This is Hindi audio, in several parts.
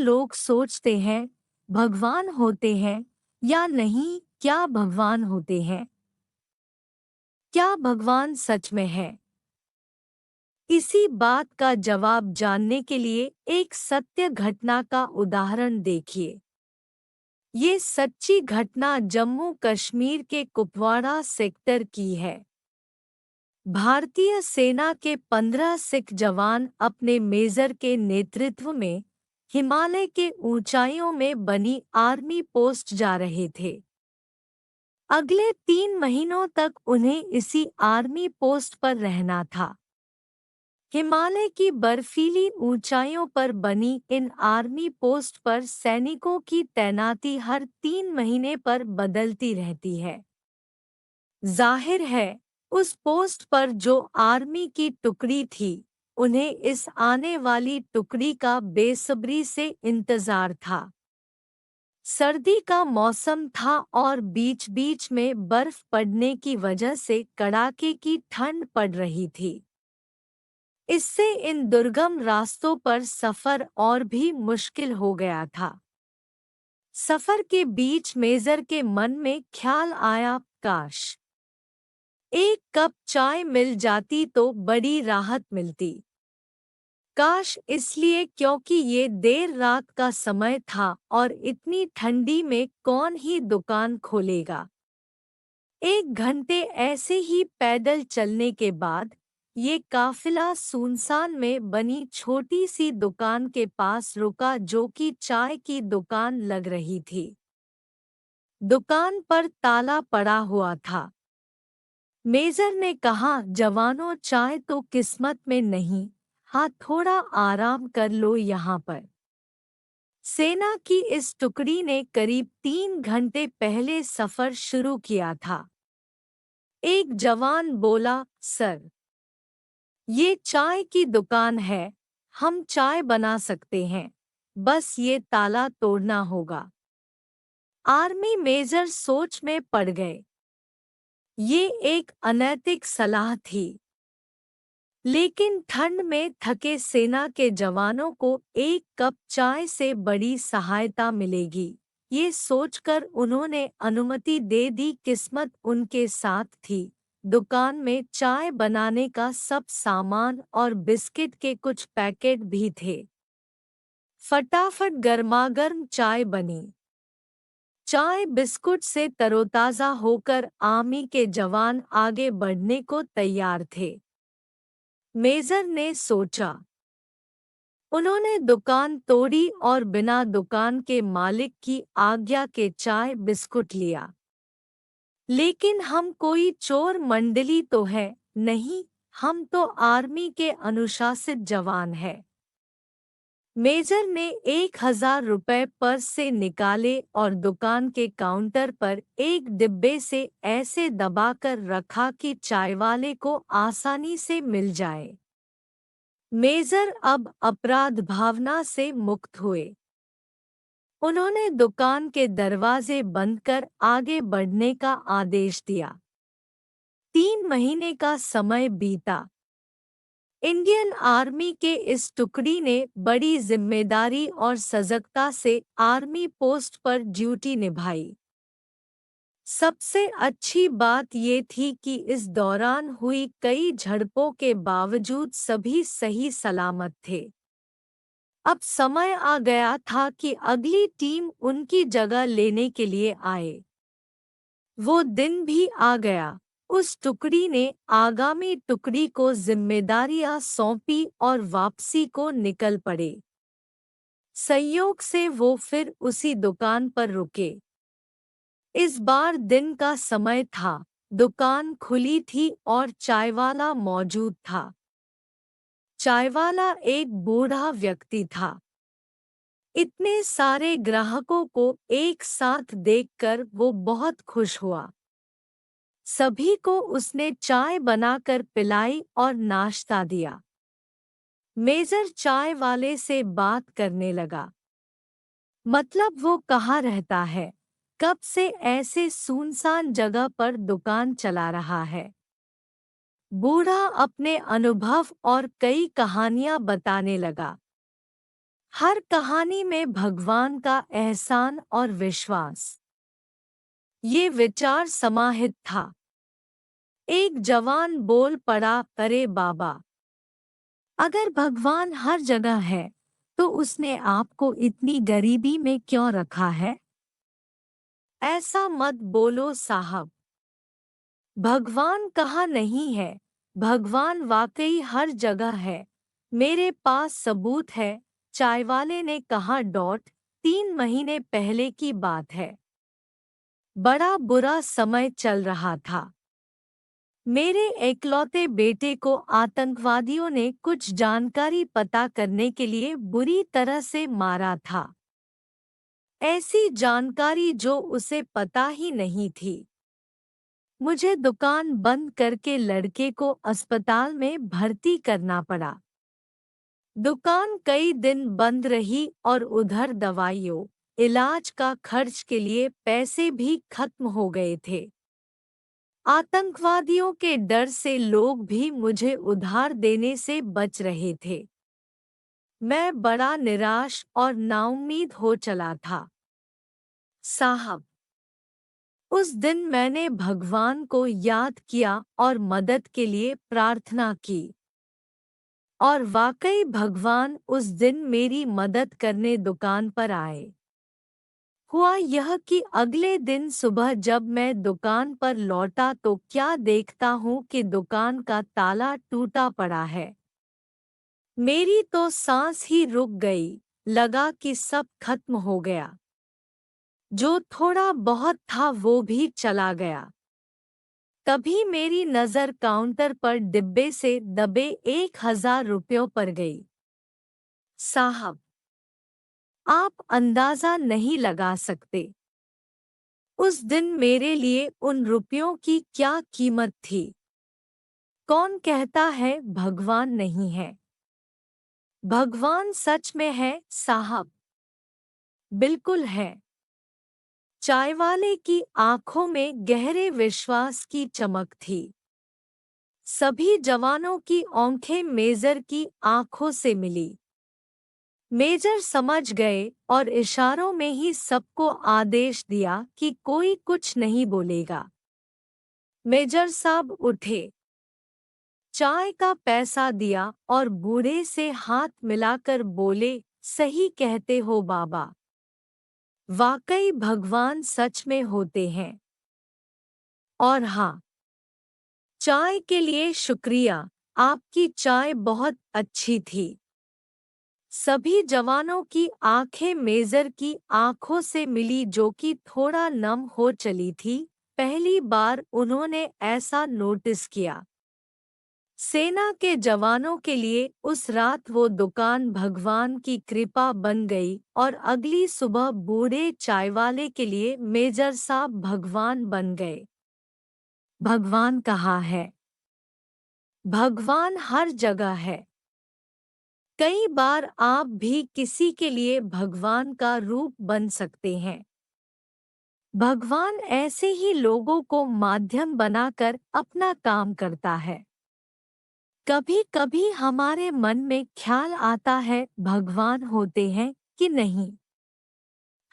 लोग सोचते हैं भगवान होते हैं या नहीं, क्या भगवान होते हैं? क्या भगवान सच में है? इसी बात का जवाब जानने के लिए एक सत्य घटना का उदाहरण देखिए। ये सच्ची घटना जम्मू कश्मीर के कुपवाड़ा सेक्टर की है। भारतीय सेना के 15 सिख जवान अपने मेजर के नेतृत्व में हिमालय के ऊंचाइयों में बनी आर्मी पोस्ट जा रहे थे। अगले 3 महीनों तक उन्हें इसी आर्मी पोस्ट पर रहना था। हिमालय की बर्फीली ऊंचाइयों पर बनी इन आर्मी पोस्ट पर सैनिकों की तैनाती हर 3 महीने पर बदलती रहती है। जाहिर है, उस पोस्ट पर जो आर्मी की टुकड़ी थी, उन्हें इस आने वाली टुकड़ी का बेसब्री से इंतजार था। सर्दी का मौसम था और बीच-बीच में बर्फ पड़ने की वजह से कड़ाके की ठंड पड़ रही थी। इससे इन दुर्गम रास्तों पर सफर और भी मुश्किल हो गया था। सफर के बीच मेजर के मन में ख्याल आया, काश एक कप चाय मिल जाती तो बड़ी राहत मिलती। काश इसलिए क्योंकि ये देर रात का समय था और इतनी ठंडी में कौन ही दुकान खोलेगा। 1 घंटे ऐसे ही पैदल चलने के बाद ये काफिला सुनसान में बनी छोटी सी दुकान के पास रुका, जो कि चाय की दुकान लग रही थी। दुकान पर ताला पड़ा हुआ था। मेजर ने कहा, जवानों चाय तो किस्मत में नहीं, हाँ थोड़ा आराम कर लो यहाँ पर। सेना की इस टुकड़ी ने करीब 3 घंटे पहले सफर शुरू किया था। एक जवान बोला, सर ये चाय की दुकान है, हम चाय बना सकते हैं, बस ये ताला तोड़ना होगा। आर्मी मेजर सोच में पड़ गए। ये एक अनैतिक सलाह थी, लेकिन ठंड में थके सेना के जवानों को एक कप चाय से बड़ी सहायता मिलेगी, ये सोचकर उन्होंने अनुमति दे दी। किस्मत उनके साथ थी। दुकान में चाय बनाने का सब सामान और बिस्किट के कुछ पैकेट भी थे। फटाफट गर्मागर्म चाय बनी। चाय बिस्कुट से तरोताज़ा होकर आर्मी के जवान आगे बढ़ने को तैयार थे। मेजर ने सोचा। उन्होंने दुकान तोड़ी और बिना दुकान के मालिक की आज्ञा के चाय बिस्कुट लिया। लेकिन हम कोई चोर मंडली तो है नहीं, हम तो आर्मी के अनुशासित जवान हैं। मेजर ने 1000 रुपए पर्स से निकाले और दुकान के काउंटर पर एक डिब्बे से ऐसे दबाकर रखा कि चाय वाले को आसानी से मिल जाए। मेजर अब अपराध भावना से मुक्त हुए। उन्होंने दुकान के दरवाजे बंद कर आगे बढ़ने का आदेश दिया। 3 महीने का समय बीता। इंडियन आर्मी के इस टुकड़ी ने बड़ी जिम्मेदारी और सजगता से आर्मी पोस्ट पर ड्यूटी निभाई। सबसे अच्छी बात ये थी कि इस दौरान हुई कई झड़पों के बावजूद सभी सही सलामत थे। अब समय आ गया था कि अगली टीम उनकी जगह लेने के लिए आए। वो दिन भी आ गया। उस टुकड़ी ने आगामी टुकड़ी को जिम्मेदारियां सौंपी और वापसी को निकल पड़े। संयोग से वो फिर उसी दुकान पर रुके। इस बार दिन का समय था, दुकान खुली थी और चायवाला मौजूद था। चायवाला एक बूढ़ा व्यक्ति था। इतने सारे ग्राहकों को एक साथ देखकर वो बहुत खुश हुआ। सभी को उसने चाय बनाकर पिलाई और नाश्ता दिया। मेजर चाय वाले से बात करने लगा। मतलब वो कहाँ रहता है, कब से ऐसे सुनसान जगह पर दुकान चला रहा है। बूढ़ा अपने अनुभव और कई कहानियां बताने लगा। हर कहानी में भगवान का एहसान और विश्वास, ये विचार समाहित था। एक जवान बोल पड़ा, अरे बाबा, अगर भगवान हर जगह है तो उसने आपको इतनी गरीबी में क्यों रखा है? ऐसा मत बोलो साहब। भगवान कहाँ नहीं है? भगवान वाकई हर जगह है। मेरे पास सबूत है। चायवाले ने कहा। 3 महीने पहले की बात है। बड़ा बुरा समय चल रहा था। मेरे एकलौते बेटे को आतंकवादियों ने कुछ जानकारी पता करने के लिए बुरी तरह से मारा था। ऐसी जानकारी जो उसे पता ही नहीं थी। मुझे दुकान बंद करके लड़के को अस्पताल में भर्ती करना पड़ा। दुकान कई दिन बंद रही और उधर दवाइयों, इलाज का खर्च के लिए पैसे भी खत्म हो गए थे। आतंकवादियों के डर से लोग भी मुझे उधार देने से बच रहे थे। मैं बड़ा निराश और नाउम्मीद हो चला था। साहब, उस दिन मैंने भगवान को याद किया और मदद के लिए प्रार्थना की। और वाकई भगवान उस दिन मेरी मदद करने दुकान पर आए। हुआ यह कि अगले दिन सुबह जब मैं दुकान पर लौटा तो क्या देखता हूँ कि दुकान का ताला टूटा पड़ा है। मेरी तो सांस ही रुक गई। लगा कि सब खत्म हो गया। जो थोड़ा बहुत था वो भी चला गया। तभी मेरी नज़र काउंटर पर डिब्बे से दबे 1000 रुपयों पर गई। साहब, आप अंदाजा नहीं लगा सकते उस दिन मेरे लिए उन रुपयों की क्या कीमत थी। कौन कहता है भगवान नहीं है? भगवान सच में है साहब। बिल्कुल है। चायवाले की आंखों में गहरे विश्वास की चमक थी। सभी जवानों की आंखें मेजर की आंखों से मिली। मेजर समझ गए और इशारों में ही सबको आदेश दिया कि कोई कुछ नहीं बोलेगा। मेजर साहब उठे, चाय का पैसा दिया और बूढ़े से हाथ मिलाकर बोले, सही कहते हो बाबा। वाकई भगवान सच में होते हैं। और हाँ, चाय के लिए शुक्रिया। आपकी चाय बहुत अच्छी थी। सभी जवानों की आंखें मेजर की आंखों से मिली जो कि थोड़ा नम हो चली थी। पहली बार उन्होंने ऐसा नोटिस किया। सेना के जवानों के लिए उस रात वो दुकान भगवान की कृपा बन गई और अगली सुबह बूढ़े चायवाले के लिए मेजर साहब भगवान बन गए। भगवान कहाँ है? भगवान हर जगह है। कई बार आप भी किसी के लिए भगवान का रूप बन सकते हैं। भगवान ऐसे ही लोगों को माध्यम बनाकर अपना काम करता है। कभी कभी हमारे मन में ख्याल आता है भगवान होते हैं कि नहीं।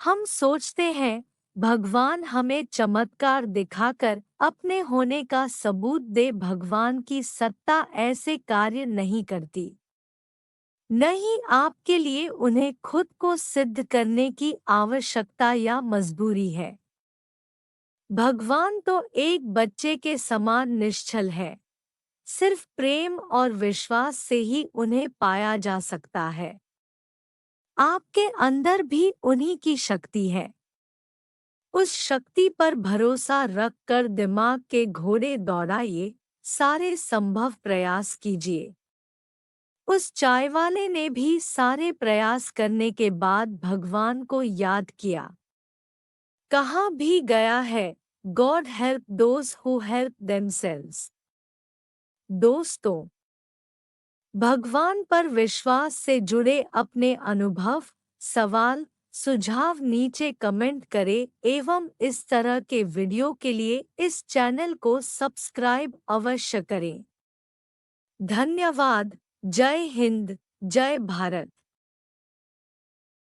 हम सोचते हैं भगवान हमें चमत्कार दिखाकर अपने होने का सबूत दे। भगवान की सत्ता ऐसे कार्य नहीं करती। नहीं, आपके लिए उन्हें खुद को सिद्ध करने की आवश्यकता या मजबूरी है। भगवान तो एक बच्चे के समान निश्चल है। सिर्फ प्रेम और विश्वास से ही उन्हें पाया जा सकता है। आपके अंदर भी उन्हीं की शक्ति है। उस शक्ति पर भरोसा रखकर दिमाग के घोड़े दौड़ाइए, सारे संभव प्रयास कीजिए। उस चायवाले ने भी सारे प्रयास करने के बाद भगवान को याद किया। कहाँ भी गया है, God help those who help themselves. दोस्तों, भगवान पर विश्वास से जुड़े अपने अनुभव, सवाल, सुझाव नीचे कमेंट करें एवं इस तरह के वीडियो के लिए इस चैनल को सब्सक्राइब अवश्य करें। धन्यवाद। जय हिंद, जय भारत।